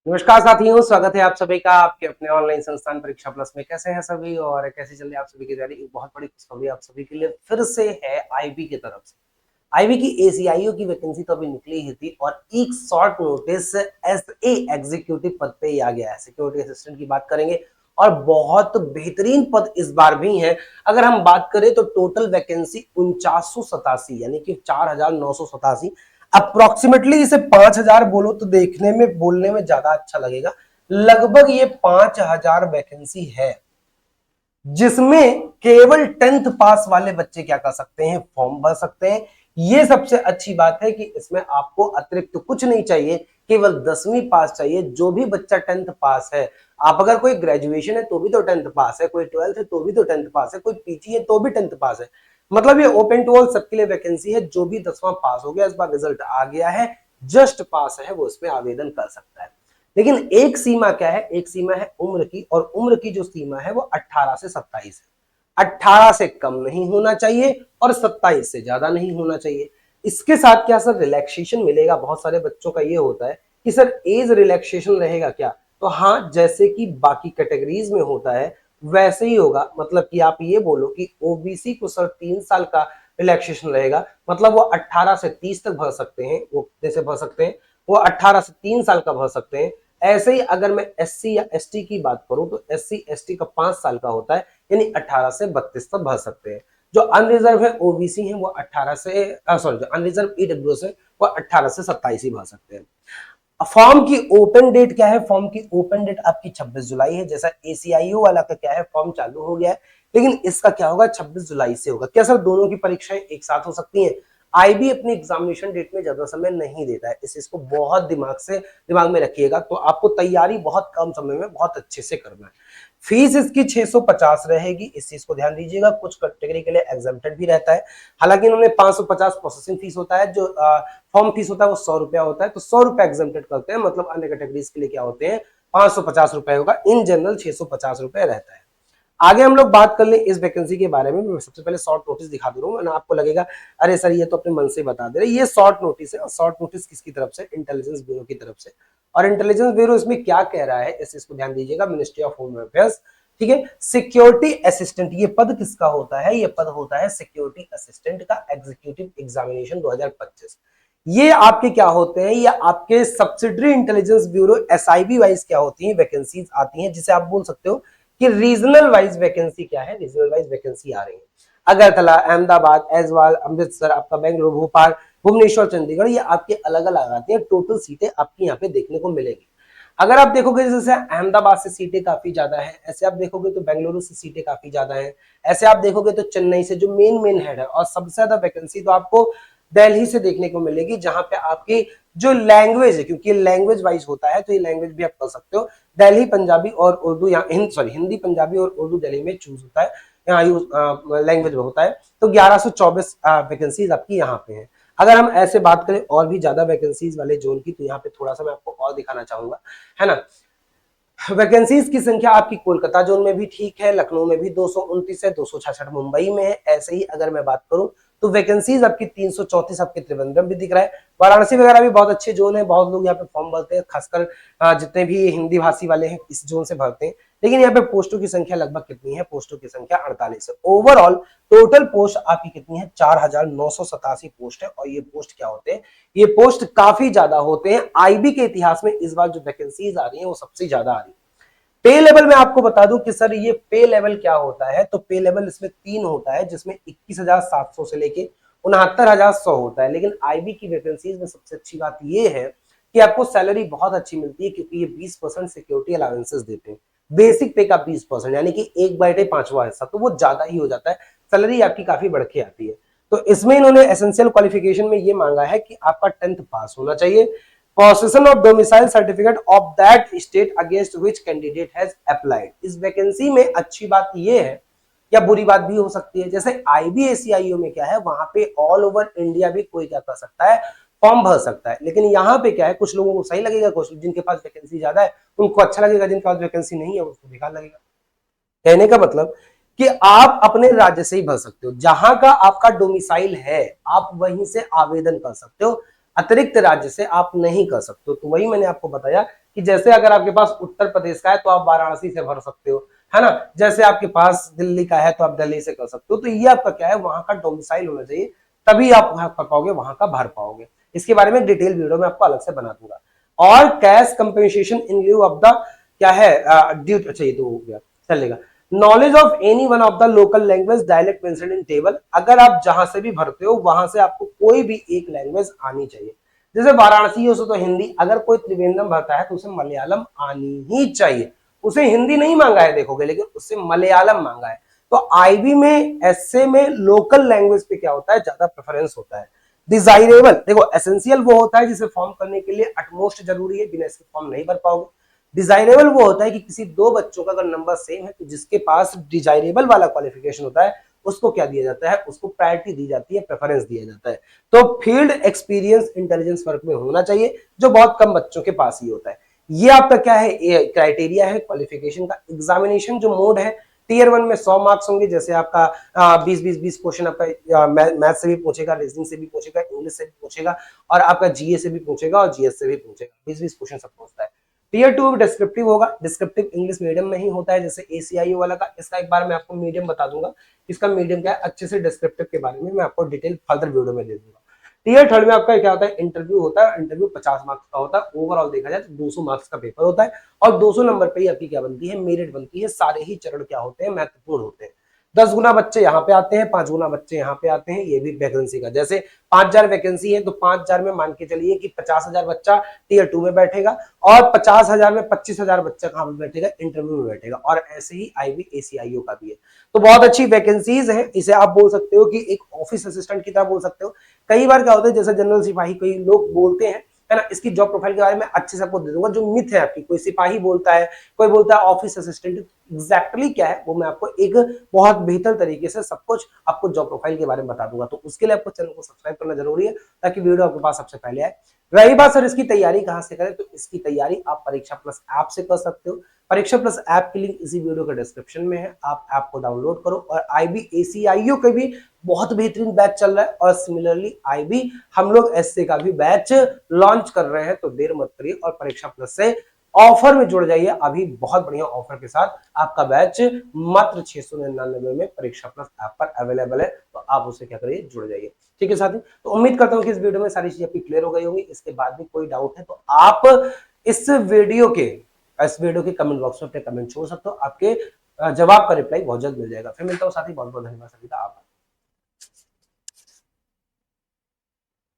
नमस्कार साथियों, स्वागत है आप सभी का आपके अपने ऑनलाइन संस्थान परीक्षा प्लस में। कैसे हैं सभी और कैसे चल रही है आप सभी की तैयारी। एक बहुत बड़ी खुशखबरी आप सभी के लिए फिर से है आईबी की तरफ से। आईबी की एसीआईओ की वैकेंसी तो अभी निकली ही थी और एक शॉर्ट नोटिस एसए एग्जीक्यूटिव पद पे ही आ गया है। सिक्योरिटी असिस्टेंट की बात करेंगे और बहुत बेहतरीन पद इस बार भी है। अगर हम बात करें तो टोटल वैकेंसी 4987 यानी कि 4987। अप्रोक्सीमेटली इसे 5000 बोलो तो देखने में बोलने में ज्यादा अच्छा लगेगा। लगभग ये 5000 वैकेंसी है जिसमें केवल 10th पास वाले बच्चे क्या कर सकते हैं, फॉर्म भर सकते हैं। ये सबसे अच्छी बात है कि इसमें आपको अतिरिक्त कुछ नहीं चाहिए, केवल 10वीं पास चाहिए। जो भी बच्चा 10th पास है, आप अगर कोई ग्रेजुएशन है तो भी तो 10th पास है, कोई 12th है तो भी तो 10th पास है, कोई पीजी है तो भी 10th पास है। मतलब ये ओपन टू ऑल सबके लिए वैकेंसी है। जो भी 10वां पास हो गया, इस बार रिजल्ट आ गया है, जस्ट पास है, वो इसमें आवेदन कर सकता है। लेकिन एक सीमा क्या है, एक सीमा है उम्र की, और उम्र की जो सीमा है वो 18 से 27 है। 18 से कम नहीं होना चाहिए और 27 से ज्यादा नहीं होना चाहिए। इसके साथ क्या सर रिलैक्सेशन मिलेगा? बहुत सारे बच्चों का ये होता है कि सर एज रिलैक्सेशन रहेगा क्या? तो हाँ, जैसे कि बाकी कैटेगरीज में होता है वैसे ही होगा। मतलब कि आप ये बोलो कि ओबीसी को सर 3 साल का रिलैक्सेशन रहेगा, मतलब वो 18 से 30 तक भर सकते हैं। वो कैसे भर सकते हैं? वो 18 से 3 साल का भर सकते हैं। ऐसे ही अगर मैं एससी या एसटी की बात करूं तो एससी एसटी का 5 साल का होता है, यानी 18 से 32 तक भर सकते हैं। जो अनरिजर्व है ओबीसी है वो 18 से सॉरी जो अनरिजर्व ईडब्ल्यूएस है वो 18 से 27 ही भर सकते हैं। फॉर्म की ओपन डेट क्या है? फॉर्म की ओपन डेट आपकी 26 जुलाई है। जैसा एसीआईओ वाला का क्या है, फॉर्म चालू हो गया है, लेकिन इसका क्या होगा, 26 जुलाई से होगा। क्या सर दोनों की परीक्षाएं एक साथ हो सकती हैं? आईबी अपनी एग्जामिनेशन डेट में ज्यादा समय नहीं देता है, इस इसको बहुत दिमाग में रखिएगा। तो आपको तैयारी बहुत कम समय में बहुत अच्छे से करना है। फीस इसकी 650 रहेगी, इस चीज को ध्यान दीजिएगा। कुछ कैटेगरी के लिए एग्जाम्प्टेड भी रहता है। हालांकि इन्होंने 550 प्रोसेसिंग फीस होता है, जो फॉर्म फीस होता है वो 100 रुपया होता है, तो 100 रुपया एग्जाम्प्टेड करते हैं। मतलब अन्य कैटेगरीज के लिए क्या होते हैं, 550 रुपए होगा। इन जनरल 650 रुपए रहता है। आगे हम लोग बात कर ले इस वैकेंसी के बारे में। मैं सबसे पहले शॉर्ट नोटिस दिखा दे रहा हूँ, आपको लगेगा अरे सर ये तो अपने मन से बता दे रहे। ये शॉर्ट नोटिस है, और शॉर्ट नोटिस किसकी तरफ से? इंटेलिजेंस ब्यूरो की तरफ से। और इंटेलिजेंस ब्यूरो इसमें क्या कह रहा है, इस चीज को ध्यान दीजिएगा। मिनिस्ट्री ऑफ होम अफेयर्स, ठीक है। सिक्योरिटी असिस्टेंट, ये पद किसका होता है? ये पद होता है सिक्योरिटी असिस्टेंट का, एग्जीक्यूटिव एग्जामिनेशन 2025। ये आपके क्या होते हैं, ये आपके subsidiary intelligence bureau SIB wise क्या होती है, वैकेंसीज आती हैं, जिसे आप बोल सकते हो कि रीजनल वाइज वैकेंसी क्या है, रीजनल वाइज वैकेंसी आ रही है। अगरतला, अहमदाबाद, ऐजवाल, अमृतसर, आपका बेंगलुरु, भोपाल, भुवनेश्वर, चंडीगढ़, ये आपके अलग अलग आती है। टोटल सीटें आपकी यहाँ पे देखने को मिलेगी। अगर आप देखोगे जैसे अहमदाबाद से सीटें काफी ज्यादा है, ऐसे आप देखोगे तो बेंगलुरु से सीटें काफी ज्यादा है, ऐसे आप देखोगे तो चेन्नई से जो मेन हेड है। और सबसे ज्यादा वैकेंसी तो आपको दिल्ली से देखने को मिलेगी, जहां पे आपकी जो लैंग्वेज है, क्योंकि लैंग्वेज वाइज होता है तो ये लैंग्वेज भी आप कर सकते हो। दिल्ली पंजाबी और उर्दू, यहाँ हिंदी पंजाबी और उर्दू दिल्ली में चूज होता है, यहाँ यूज लैंग्वेज होता है। तो 1124 वैकेंसीज आपकी यहाँ पे है। अगर हम ऐसे बात करें और भी ज्यादा वैकेंसीज वाले जोन की, तो यहाँ पे थोड़ा सा मैं आपको और दिखाना चाहूंगा, है ना। वैकेंसीज की संख्या आपकी कोलकाता जोन में भी ठीक है, लखनऊ में भी 229 है, 266 मुंबई में है। ऐसे ही अगर मैं बात करूं तो वैकेंसीज आपकी 334 आपके त्रिवेंद्रम भी दिख रहा है। वाराणसी वगैरह भी बहुत अच्छे जोन है, बहुत लोग यहाँ पे फॉर्म भरते हैं, खासकर जितने भी हिंदी भाषी वाले हैं इस जोन से भरते हैं। लेकिन यहाँ पे पोस्टों की संख्या लगभग कितनी है? पोस्टों की संख्या 48 है। ओवरऑल टोटल पोस्ट आपकी कितनी है? 4987 पोस्ट है। और ये पोस्ट क्या होते हैं? ये पोस्ट काफी ज्यादा होते हैं। आईबी के इतिहास में इस बार जो वैकेंसीज आ रही है वो सबसे ज्यादा आ रही है। पे लेवल में आपको बता दूं कि सर ये पे लेवल क्या होता है, तो पे लेवल इसमें 3 होता है, जिसमें 21,700 से लेके 69,100 होता है। लेकिन आईबी की वैकेंसीज में सबसे अच्छी बात ये है कि आपको सैलरी बहुत अच्छी मिलती है, क्योंकि ये 20% सिक्योरिटी अलाउंसेस देते हैं। बेसिक पे का 20%, यानी कि 1/5वां हिस्सा, तो वो ज्यादा ही हो जाता है। सैलरी आपकी काफी बढ़ के आती है। तो इसमें इन्होंने एसेंशियल क्वालिफिकेशन में ये मांगा है कि आपका 10th पास होना चाहिए। Possession of domicile certificate of that state against which candidate has applied. इस वैकेंसी में अच्छी बात ये है, या बुरी बात भी हो सकती है, जैसे आईबीएसईआईओ में क्या है, वहां पे ऑल ओवर इंडिया भी कोई क्या कर सकता है, फॉर्म भर सकता है। लेकिन यहाँ पे क्या है, कुछ लोगों को सही लगेगा, कुछ जिनके पास वैकेंसी ज्यादा है उनको अच्छा लगेगा, जिनके पास वैकेंसी नहीं है उसको बेकार लगेगा। कहने का मतलब कि आप अपने राज्य से ही भर सकते हो, जहां का आपका डोमिसाइल है आप वहीं से आवेदन कर सकते हो। अतिरिक्त राज्य से आप नहीं कर सकते हो। तो वही मैंने आपको बताया कि जैसे अगर आपके पास उत्तर प्रदेश का है तो आप वाराणसी से भर सकते हो, है ना, जैसे आपके पास दिल्ली का है तो आप दिल्ली से कर सकते हो। तो ये आपका क्या है, वहां का डोमिसाइल होना चाहिए, तभी आप वहां कर पाओगे, वहां का भर पाओगे। इसके बारे में डिटेल वीडियो में आपको अलग से बना दूंगा। और cash compensation in लिeu of the क्या है ड्यू, अच्छा ये तो हो गया, चलेगा। Knowledge of any one of the local language dialect mentioned in table, अगर आप जहां से भी भरते हो वहां से आपको कोई भी एक लैंग्वेज आनी चाहिए। जैसे वाराणसी हो तो हिंदी, अगर कोई त्रिवेंद्रम भरता है तो उसे मलयालम आनी ही चाहिए। उसे हिंदी नहीं मांगा है देखोगे, लेकिन उससे मलयालम मांगा है। तो आईबी में एसए में लोकल लैंग्वेज पे क्या होता है, ज्यादा प्रेफरेंस होता है। डिजायरेबल, देखो एसेंशियल वो होता है जिसे फॉर्म करने के लिए अटमोस्ट जरूरी है, बिना इसके फॉर्म नहीं भर पाओगे। डिजायरेबल वो होता है कि किसी दो बच्चों का अगर नंबर सेम है तो जिसके पास डिजायरेबल वाला क्वालिफिकेशन होता है उसको क्या दिया जाता है, उसको प्रायोरिटी दी जाती है, प्रेफरेंस दिया जाता है। तो फील्ड एक्सपीरियंस इंटेलिजेंस वर्क में होना चाहिए, जो बहुत कम बच्चों के पास ही होता है। ये आपका क्या है, क्राइटेरिया है क्वालिफिकेशन का। एग्जामिनेशन जो मोड है, टीयर 1 में 100 मार्क्स होंगे, जैसे आपका 20-20-20 क्वेश्चन आपका मैथ से भी पूछेगा, रीजनिंग से भी पूछेगा, इंग्लिश से भी पूछेगा, और आपका जीए से भी पूछेगा और जीएस से भी पूछेगा। 20-20 क्वेश्चन सब पूछता है। टीयर 2 डिस्क्रिप्टिव होगा, डिस्क्रिप्टिव इंग्लिश मीडियम में ही होता है, जैसे एसीआईओ वाला का। इसका एक बार मैं आपको मीडियम बता दूंगा, इसका मीडियम क्या है, अच्छे से डिस्क्रिप्टिव के बारे में मैं आपको डिटेल फर्दर वीडियो में दे दूंगा। टीयर 3 में आपका क्या होता है, इंटरव्यू होता है। इंटरव्यू 50 मार्क्स का होता है, ओवरऑल देखा जाए तो 200 मार्क्स का पेपर होता है, और 200 नंबर पे ही आपकी क्या बनती है, मेरिट बनती है। सारे ही चरण क्या होते हैं, महत्वपूर्ण होते हैं। 10 गुना बच्चे यहाँ पे आते हैं, 5 गुना बच्चे यहाँ पे आते हैं, ये भी वैकेंसी का। जैसे 5000 वैकेंसी है तो 5000 में मान के चलिए कि 50,000 बच्चा टीयर 2 में बैठेगा, और 50,000 में 25,000 बच्चा कहां पे बैठेगा, इंटरव्यू में बैठेगा। और ऐसे ही आईबी एसीआईओ का भी है। तो बहुत अच्छी वैकेंसीज है, इसे आप बोल सकते हो कि एक ऑफिस असिस्टेंट की तरह बोल सकते हो। कई बार क्या होता है, जैसे जनरल सिपाही कई लोग बोलते हैं, है ना, इसकी जॉब प्रोफाइल के बारे में अच्छे से आपको दे दूंगा। जो मिथ है आपकी, कोई सिपाही बोलता है, कोई बोलता है ऑफिस असिस्टेंट, एग्जैक्टली क्या है वो मैं आपको एक बहुत बेहतर तरीके से सब कुछ आपको जॉब प्रोफाइल के बारे में बता दूंगा। तो उसके लिए आपको चैनल को सब्सक्राइब करना जरूरी है, ताकि वीडियो आपके पास सबसे पहले आए। रही बात सर इसकी तैयारी कहां से करें, तो इसकी तैयारी आप परीक्षा प्लस ऐप से कर सकते हो। परीक्षा प्लस ऐप की लिंक इसी वीडियो के डिस्क्रिप्शन में है, आप ऐप को डाउनलोड करो। और आईबी एसीआईओ के भी बहुत बेहतरीन बैच चल रहा है, और सिमिलरली आईबी हम लोग एसए का भी बैच लॉन्च कर रहे हैं। तो देर मत करिए और परीक्षा प्लस से ऑफर में जुड़ जाइए। अभी बहुत बढ़िया ऑफर के साथ आपका बैच मात्र 699 में परीक्षा प्लस ऐप पर अवेलेबल है, तो आप उसे क्या करिए, जुड़ जाइए। ठीक है साथी, तो उम्मीद करता हूं कि इस वीडियो में सारी चीजें आपकी क्लियर हो गई होंगी। इसके बाद भी कोई डाउट है तो आप इस वीडियो के कमेंट बॉक्स में अपने कमेंट छोड़ सकते हो। आपके जवाब का रिप्लाई बहुत जल्द मिल जाएगा। फिर मिलता हूं साथी, बहुत बहुत धन्यवाद सभी का।